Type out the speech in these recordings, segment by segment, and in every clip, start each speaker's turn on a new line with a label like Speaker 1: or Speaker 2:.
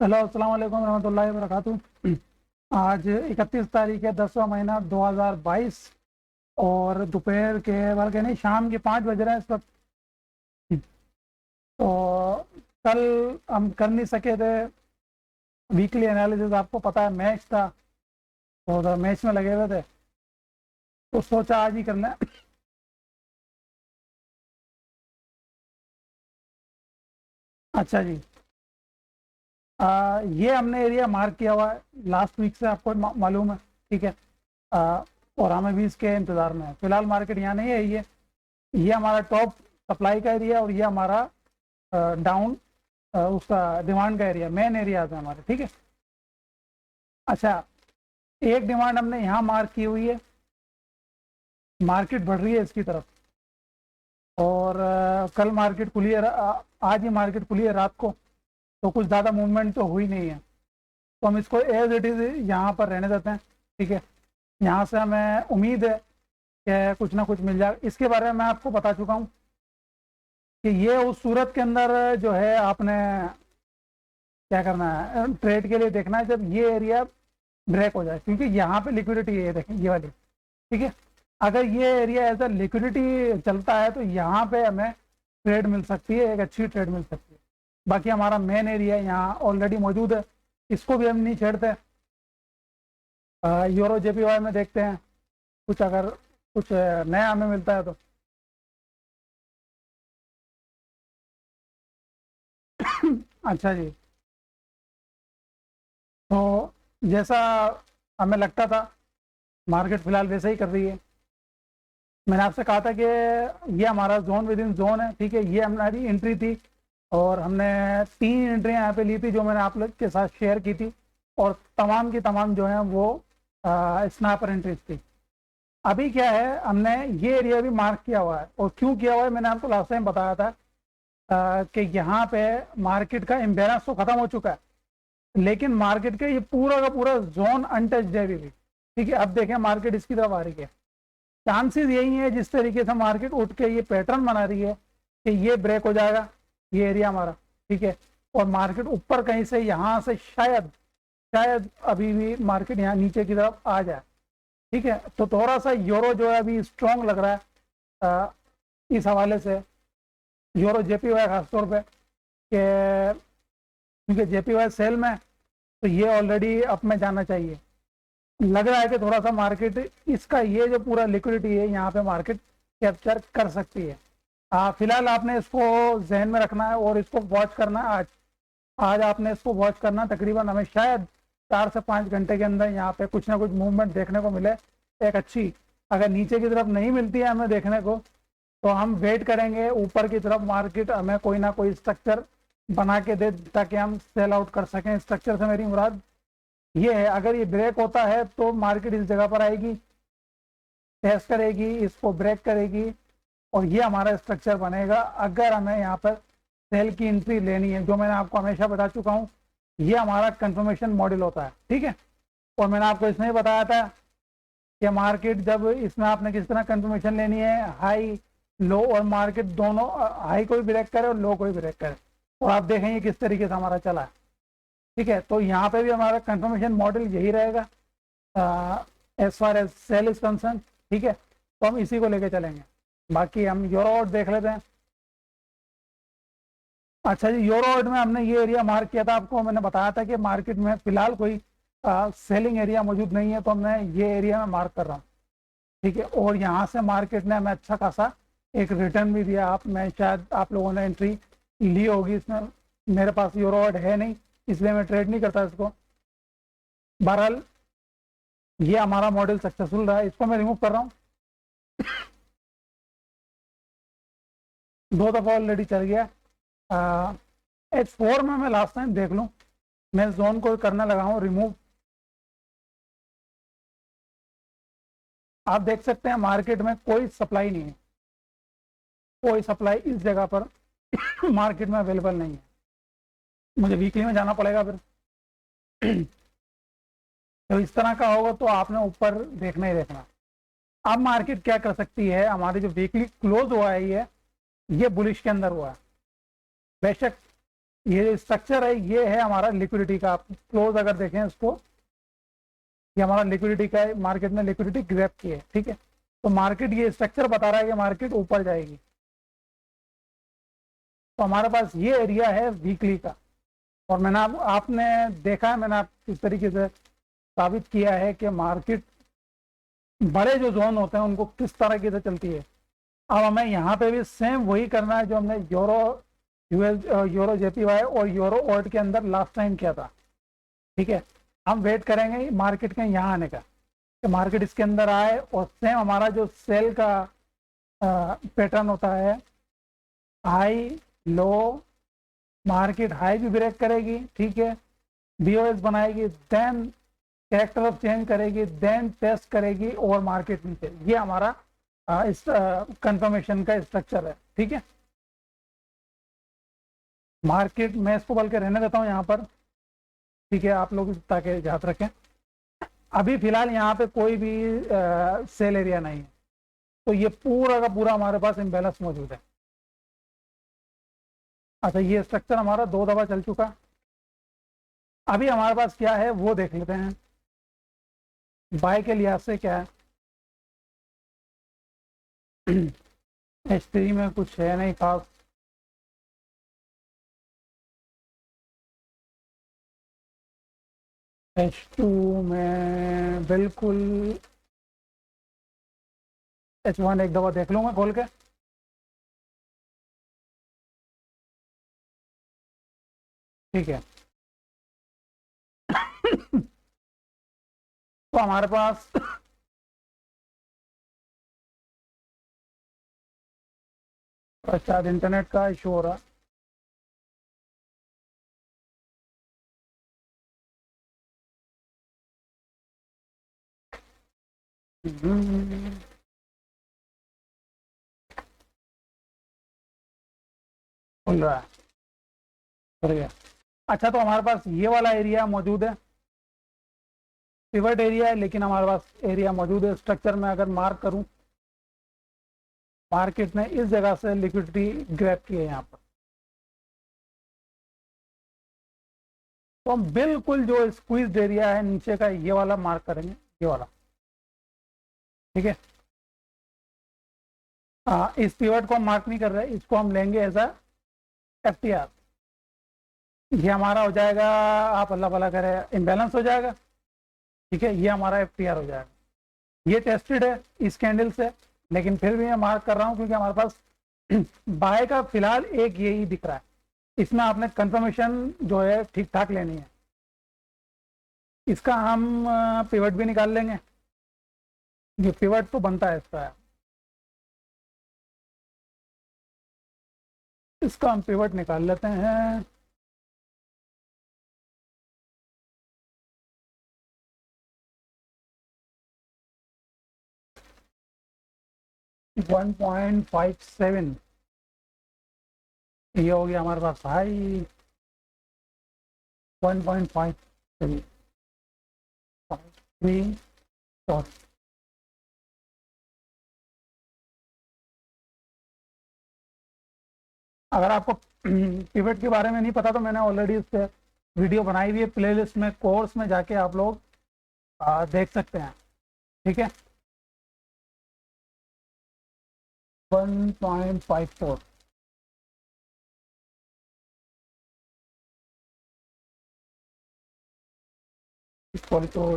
Speaker 1: Hello, अस्सलाम वालेकुम रहमतुल्लाहि व बरकातुहू। आज 31 तारीख है, 10वां महीना 2022 और दोपहर के बल्कि नहीं, शाम के 5 बज रहे हैं इस वक्त। तो कल हम कर नहीं सके थे वीकली एनालिसिस। आपको पता है मैच था, तो मैच में लगे हुए थे, तो सोचा आज ही कर लें। अच्छा जी। ये हमने एरिया मार्क किया हुआ है लास्ट वीक से, आपको मालूम है, ठीक है। आ, और हमें भी इसके इंतज़ार में है। फिलहाल मार्केट यहाँ नहीं है। ये हमारा टॉप सप्लाई का एरिया और ये हमारा डाउन उसका डिमांड का एरिया, मेन एरियाज है हमारे, ठीक है। अच्छा, एक डिमांड हमने यहाँ मार्क की हुई है, मार्केट बढ़ रही है इसकी तरफ। और कल मार्केट खुली है, आज ही मार्केट खुली है रात को, तो कुछ ज़्यादा मूवमेंट तो हुई नहीं है, तो हम इसको एज इट इज़ यहाँ पर रहने देते हैं, ठीक है। यहाँ से हमें उम्मीद है कि कुछ ना कुछ मिल जाए। इसके बारे में मैं आपको बता चुका हूँ कि ये उस सूरत के अंदर जो है, आपने क्या करना है, ट्रेड के लिए देखना है जब ये एरिया ब्रेक हो जाए, क्योंकि यहाँ पे लिक्विडिटी है, देखें ये वाली, ठीक है। अगर ये एरिया एज अ लिक्विडिटी चलता है तो यहाँ पे हमें ट्रेड मिल सकती है, एक अच्छी ट्रेड मिल सकती है। बाकी हमारा मेन एरिया यहाँ ऑलरेडी मौजूद है, इसको भी हम नहीं छेड़ते। यूरो जेपीवाई में देखते हैं कुछ, अगर कुछ नया हमें मिलता है तो। अच्छा जी। तो जैसा हमें लगता था, मार्केट फिलहाल वैसे ही कर रही है। मैंने आपसे कहा था कि ये हमारा जोन विद इन जोन है, ठीक है। ये हमारी एंट्री थी और हमने 3 एंट्रियाँ यहाँ पे ली थी जो मैंने आप लोग के साथ शेयर की थी, और तमाम की तमाम जो हैं वो स्नैपर एंट्रीज थी। अभी क्या है, हमने ये एरिया भी मार्क किया हुआ है, और क्यों किया हुआ है मैंने आपको लास्ट टाइम बताया था कि यहाँ पे मार्केट का इम्बेलेंस तो ख़त्म हो चुका है, लेकिन मार्केट का ये पूरा का पूरा जोन अनटच्ड है अभी भी, ठीक है। अब देखें मार्केट इसकी तरफ आ रही है, चांसेस यही है जिस तरीके से मार्केट उठ के ये पैटर्न बना रही है कि ये ब्रेक हो जाएगा, ये एरिया हमारा, ठीक है। और मार्केट ऊपर कहीं से यहाँ से शायद शायद अभी भी मार्केट यहाँ नीचे की तरफ आ जाए, ठीक है। तो थोड़ा सा यूरो जो है अभी स्ट्रॉन्ग लग रहा है इस हवाले से, यूरो जेपीवाई खासतौर पे, कि क्योंकि जेपीवाई सेल में, तो ये ऑलरेडी अप में जाना चाहिए। लग रहा है कि थोड़ा सा मार्केट इसका ये जो पूरा लिक्विडिटी है यहाँ पे मार्केट कैप्चर कर सकती है। फिलहाल आपने इसको जहन में रखना है और इसको वॉच करना है। आज आपने इसको वॉच करना, तकरीबन हमें शायद 4 से 5 घंटे के अंदर यहाँ पे कुछ ना कुछ मूवमेंट देखने को मिले, एक अच्छी। अगर नीचे की तरफ नहीं मिलती है हमें देखने को, तो हम वेट करेंगे ऊपर की तरफ मार्केट हमें कोई ना कोई स्ट्रक्चर बना के दे, ताकि हम सेल आउट कर सकें। स्ट्रक्चर से मेरी मुराद ये है, अगर ये ब्रेक होता है तो मार्केट इस जगह पर आएगी, टेस्ट करेगी, इसको ब्रेक करेगी, और ये हमारा स्ट्रक्चर बनेगा। अगर हमें यहाँ पर सेल की एंट्री लेनी है, जो मैंने आपको हमेशा बता चुका हूँ, ये हमारा कंफर्मेशन मॉडल होता है, ठीक है। और मैंने आपको इसमें बताया था कि मार्केट जब इसमें आपने किस तरह कंफर्मेशन लेनी है, हाई लो, और मार्केट दोनों हाई को भी ब्रेक करे और लो को भी ब्रेक करे, और आप देखेंगे किस तरीके से हमारा चला है, ठीक है। तो यहाँ पे भी हमारा कंफर्मेशन मॉडल यही रहेगा as far as sale is concern, ठीक है। तो हम इसी को लेके चलेंगे। बाकी हम यूरो देख लेते हैं। अच्छा जी, यूरो में हमने ये एरिया मार्क किया था, आपको मैंने बताया था कि मार्केट में फिलहाल कोई सेलिंग एरिया मौजूद नहीं है, तो मैं ये एरिया में मार्क कर रहा हूँ, ठीक है। और यहाँ से मार्केट ने हमें अच्छा खासा एक रिटर्न भी दिया। मैं शायद आप लोगों ने एंट्री ली होगी इसमें, मेरे पास यूरो है नहीं, इसलिए मैं ट्रेड नहीं करता इसको। बहरहाल ये हमारा मॉडल सक्सेसफुल रहा है, इसको मैं रिमूव कर रहा हूँ। 2 दफ़ा ऑलरेडी चल गया। H4 में मैं लास्ट टाइम देख लूँ, मैं जोन को करने लगा हूँ रिमूव। आप देख सकते हैं मार्केट में कोई सप्लाई नहीं है, कोई सप्लाई इस जगह पर मार्केट में अवेलेबल नहीं है। मुझे वीकली में जाना पड़ेगा फिर। तो इस तरह का होगा तो आपने ऊपर देखना ही देखना। अब मार्केट क्या कर सकती है, हमारी जो वीकली क्लोज हुआ है ये बुलिश के अंदर हुआ है। बेशक ये स्ट्रक्चर है, ये है हमारा लिक्विडिटी का। आप क्लोज अगर देखें इसको, ये हमारा लिक्विडिटी का है, मार्केट में लिक्विडिटी ग्रैब की है, ठीक है। तो मार्केट ये स्ट्रक्चर बता रहा है कि मार्केट ऊपर जाएगी। तो हमारे पास ये एरिया है वीकली का, और मैंने आपने देखा है, मैंने आप किस तरीके से साबित किया है कि मार्केट बड़े जो जोन होते हैं उनको किस तरीके से चलती है। अब हमें यहाँ पे भी सेम वही करना है जो हमने यूरो जेपीवाई और यूरो ओल्ट के अंदर लास्ट टाइम किया था, ठीक है। हम वेट करेंगे मार्केट के यहाँ आने का, कि मार्केट इसके अंदर आए, और सेम हमारा जो सेल का पैटर्न होता है, हाई लो, मार्केट हाई भी ब्रेक करेगी, ठीक है, बीओएस बनाएगी, देन कैरेक्टर ऑफ चेंज करेगी, देन टेस्ट करेगी, और मार्केट नीचे। ये हमारा इस कंफर्मेशन का स्ट्रक्चर है, ठीक है। मार्केट मैं इसको बल्कि रहने देता हूँ यहाँ पर, ठीक है, आप लोग ताकि याद रखें। अभी फिलहाल यहाँ पे कोई भी सेल एरिया नहीं है, तो ये पूरा का पूरा हमारे पास इम्बैलेंस मौजूद है। अच्छा, ये स्ट्रक्चर हमारा 2 दफा चल चुका। अभी हमारे पास क्या है वो देख लेते हैं। बाय के लिहाज से क्या है, H3 में कुछ है नहीं खास। H2 में बिल्कुल, H1 एक दफ़ा देख लूँगा खोल के। ठीक है। तो हमारे पास शायद इंटरनेट का इशू हो रहा। खुल रहा है, खुल गया। अच्छा, तो हमारे पास ये वाला एरिया मौजूद है, पिवट एरिया है, लेकिन हमारे पास एरिया मौजूद है। स्ट्रक्चर में अगर मार्क करूं, मार्केट ने इस जगह से लिक्विडिटी ग्रैब की है यहाँ पर। तो हम बिल्कुल जो स्क्वीज्ड एरिया है नीचे का, ये वाला मार्क करेंगे, ये वाला, ठीक है। इस पिवट को हम मार्क नहीं कर रहे, इसको हम लेंगे एज अ एफटीआर। ये हमारा हो जाएगा, आप अल्लाह भला करें, इम्बैलेंस हो जाएगा, ठीक है। ये हमारा एफटीआर हो जाएगा। ये टेस्टेड है इस कैंडल से, लेकिन फिर भी मैं मार्क कर रहा हूँ क्योंकि हमारे पास बाय का फिलहाल एक यही दिख रहा है। इसमें आपने कंफर्मेशन जो है ठीक ठाक लेनी है। इसका हम पिवट भी निकाल लेंगे, ये पिवट तो बनता है इसका, इसका हम पिवट निकाल लेते हैं। वन 1.57 ये हो गया हमारे पास हाई। 1.53 अगर आपको पिवट के बारे में नहीं पता तो मैंने ऑलरेडी उस पर वीडियो बनाई हुई है, प्लेलिस्ट में, कोर्स में जाके आप लोग देख सकते हैं, ठीक है। 1.54 इक्वल टू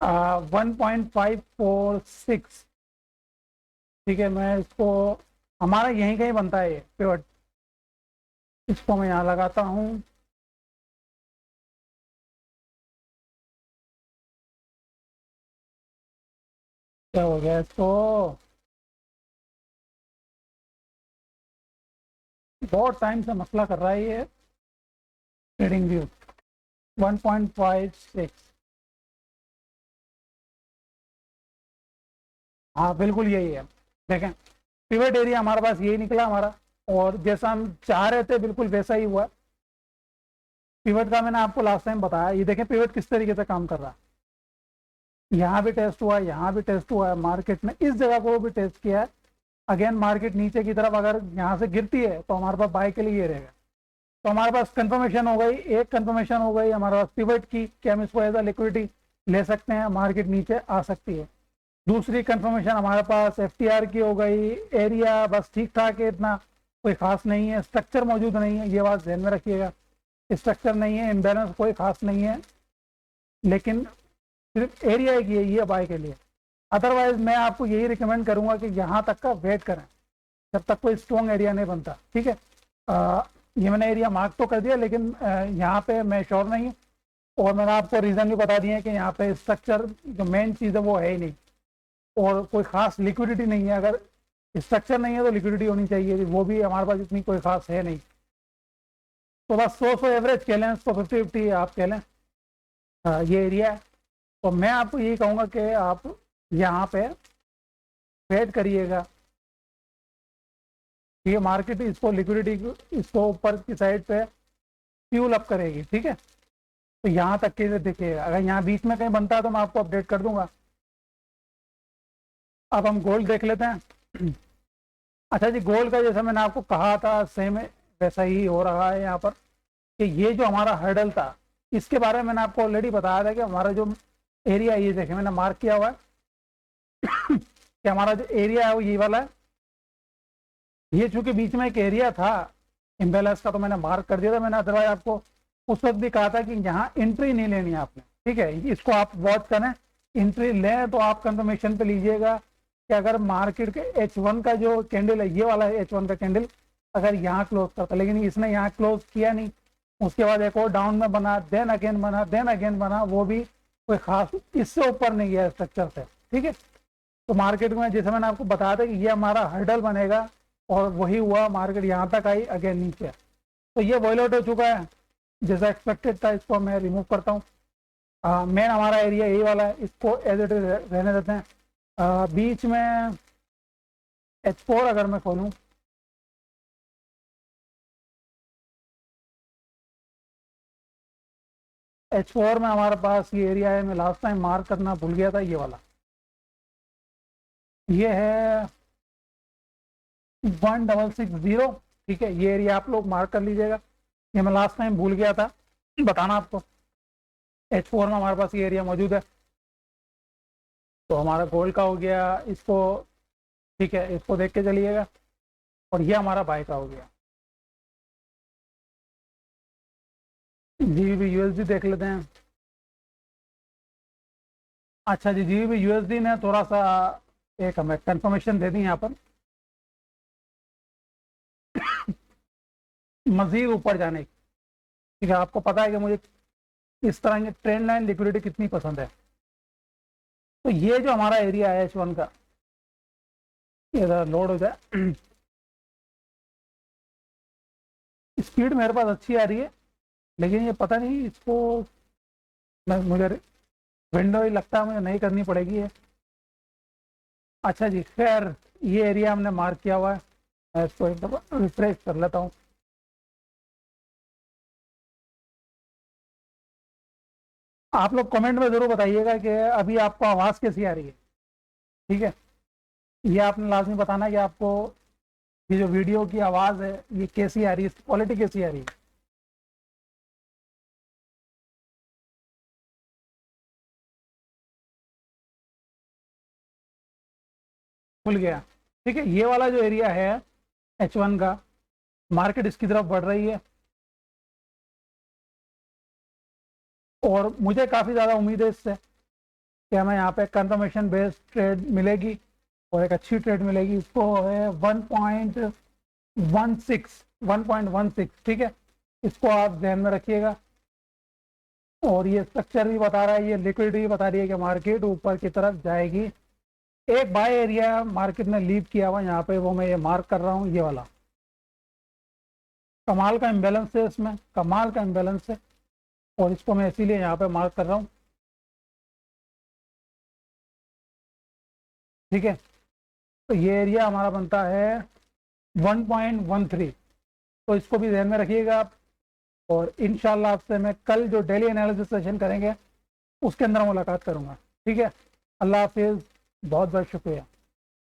Speaker 1: 1.546, ठीक है। मैं इसको, हमारा यहीं कहीं बनता है ये पिवट, इसको मैं यहाँ लगाता हूँ। क्या हो गया इसको, बहुत टाइम से मसला कर रहा है ये ट्रेडिंग व्यू। 1.56, हाँ बिल्कुल यही है। देखें, पिवट एरिया हमारे पास यही निकला हमारा, और जैसा हम चाह रहे थे बिल्कुल वैसा ही हुआ। पिवट का मैंने आपको लास्ट टाइम बताया, ये देखें पिवट किस तरीके से काम कर रहा है। यहाँ भी टेस्ट हुआ है, यहाँ भी टेस्ट हुआ है, मार्केट ने इस जगह को भी टेस्ट किया है। अगेन मार्केट नीचे की तरफ अगर यहाँ से गिरती है तो हमारे पास बाय के लिए ये रहेगा। तो हमारे पास कंफर्मेशन हो गई, एक कंफर्मेशन हो गई हमारे पास पिवट की कि हम इसको एज अ लिक्विडिटी ले सकते हैं, मार्केट नीचे आ सकती है। दूसरी कंफर्मेशन हमारे पास एफटीआर की हो गई, एरिया बस ठीक ठाक है, इतना कोई खास नहीं है, स्ट्रक्चर मौजूद नहीं है, ये बात ध्यान में रखिएगा। स्ट्रक्चर नहीं है, इम्बैलेंस कोई खास नहीं है, लेकिन सिर्फ एरिया एक यही है बाय के लिए। अदरवाइज मैं आपको यही रिकमेंड करूंगा कि यहाँ तक का वेट करें जब तक कोई स्ट्रॉन्ग एरिया नहीं बनता। ठीक है, ये मैंने एरिया मार्क तो कर दिया, लेकिन यहाँ पे मैं श्योर नहीं हूँ, और मैंने आपको रीज़न भी बता दिया है कि यहाँ पे स्ट्रक्चर जो मेन चीज़ है वो है ही नहीं, और कोई ख़ास लिक्विडिटी नहीं है। अगर स्ट्रक्चर नहीं है तो लिक्विडिटी होनी चाहिए, वो भी हमारे पास इतनी कोई ख़ास है नहीं। तो बस 100 एवरेज कह लें, 150 आप कह लें, ये एरिया है। तो मैं आपको यही कहूँगा कि आप यहाँ पे वेट करिएगा, ये मार्केट इसको लिक्विडिटी इसको ऊपर की साइड पे फ्यूल अप करेगी। ठीक है, तो यहाँ तक के देखिएगा, अगर यहाँ बीच में कहीं बनता है तो मैं आपको अपडेट कर दूंगा। अब हम गोल्ड देख लेते हैं। अच्छा जी, गोल्ड का जैसा मैंने आपको कहा था सेम वैसा ही हो रहा है यहाँ पर, कि ये जो हमारा हर्डल था इसके बारे में मैंने आपको ऑलरेडी बताया था कि हमारा जो एरिया, ये देखें मैंने मार्क किया हुआ है कि हमारा जो एरिया है वो ये वाला है। ये चूंकि बीच में एक एरिया था इम्बैलेंस का तो मैंने मार्क कर दिया था। मैंने अदरवाइज आपको उस वक्त भी कहा था कि यहाँ एंट्री नहीं लेनी है आपने। ठीक है, इसको आप वॉच करें, एंट्री लें तो आप कंफर्मेशन पे लीजिएगा कि अगर मार्केट के H1 का जो कैंडल है, ये वाला है H1 का कैंडल, अगर यहाँ क्लोज करता, लेकिन इसने यहाँ क्लोज किया नहीं, उसके बाद एक और डाउन में बना, देन अगेन बना, देन अगेन बना, वो भी कोई खास इससे ऊपर नहीं गया स्ट्रक्चर से। ठीक है, तो मार्केट में जैसे मैंने आपको बताया था कि ये हमारा हर्डल बनेगा, और वही हुआ, मार्केट यहाँ तक आई, अगेन नीचे। तो ये वॉयलेट हो चुका है जैसा एक्सपेक्टेड था। इसको मैं रिमूव करता हूँ। मेन हमारा एरिया यही वाला है, इसको एज इट इज रहने देते हैं। बीच में H4 अगर मैं खोलूँ, H4 में हमारे पास ये एरिया है, मैं लास्ट टाइम मार्क करना भूल गया था, ये वाला, ये है 1660। ठीक है, ये एरिया आप लोग मार्क कर लीजिएगा, ये मैं लास्ट टाइम भूल गया था बताना आपको। H4 में हमारे पास ये एरिया मौजूद है। तो हमारा गोल्ड का हो गया, इसको ठीक है, इसको देख के चलिएगा, और ये हमारा बाय का हो गया। GBP USD देख लेते हैं। अच्छा जी, GBP USD ने थोड़ा सा एक हमें कंफर्मेशन दे दी यहाँ पर मजीद ऊपर जाने की। ठीक है, आपको पता है कि मुझे इस तरह की ट्रेंड लाइन लिक्विडिटी कितनी पसंद है। तो ये जो हमारा एरिया है H1 का, ये लोड हो जाए, स्पीड मेरे पास अच्छी आ रही है, लेकिन ये पता नहीं इसको मुझे विंडो ही लगता है मुझे नहीं करनी पड़ेगी है। अच्छा जी, खैर ये एरिया हमने मार्क किया हुआ है, मैं इसको एक दफ़ा रिफ्रेश कर लेता हूँ। आप लोग कमेंट में ज़रूर बताइएगा कि अभी आपको आवाज़ कैसी आ रही है। ठीक है, ये आपने लाजमी बताना कि आपको ये जो वीडियो की आवाज़ है ये कैसी आ रही है, इसकी क्वालिटी कैसी आ रही है। खुल गया। ठीक है, ये वाला जो एरिया है H1 का, मार्केट इसकी तरफ बढ़ रही है, और मुझे काफ़ी ज़्यादा उम्मीद है इससे कि हमें यहाँ पे कंफर्मेशन बेस्ड ट्रेड मिलेगी, और एक अच्छी ट्रेड मिलेगी। इसको है 1.16। ठीक है, इसको आप ध्यान में रखिएगा। और ये स्ट्रक्चर भी बता रहा है, ये लिक्विडिटी भी बता रही है कि मार्केट ऊपर की तरफ जाएगी। एक बाय एरिया मार्केट ने लीव किया हुआ यहाँ पे, वो मैं ये मार्क कर रहा हूँ, ये वाला कमाल का इम्बैलेंस है, इसमें कमाल का इम्बैलेंस है, और इसको मैं इसीलिए यहाँ पे मार्क कर रहा हूँ। ठीक है, तो ये एरिया हमारा बनता है 1.13, तो इसको भी ध्यान में रखिएगा आप। और इंशाल्लाह आपसे मैं कल जो डेली एनालिसिस सेशन करेंगे उसके अंदर मुलाकात करूँगा। ठीक है, अल्लाह हाफिज़, बहुत बहुत शुक्रिया।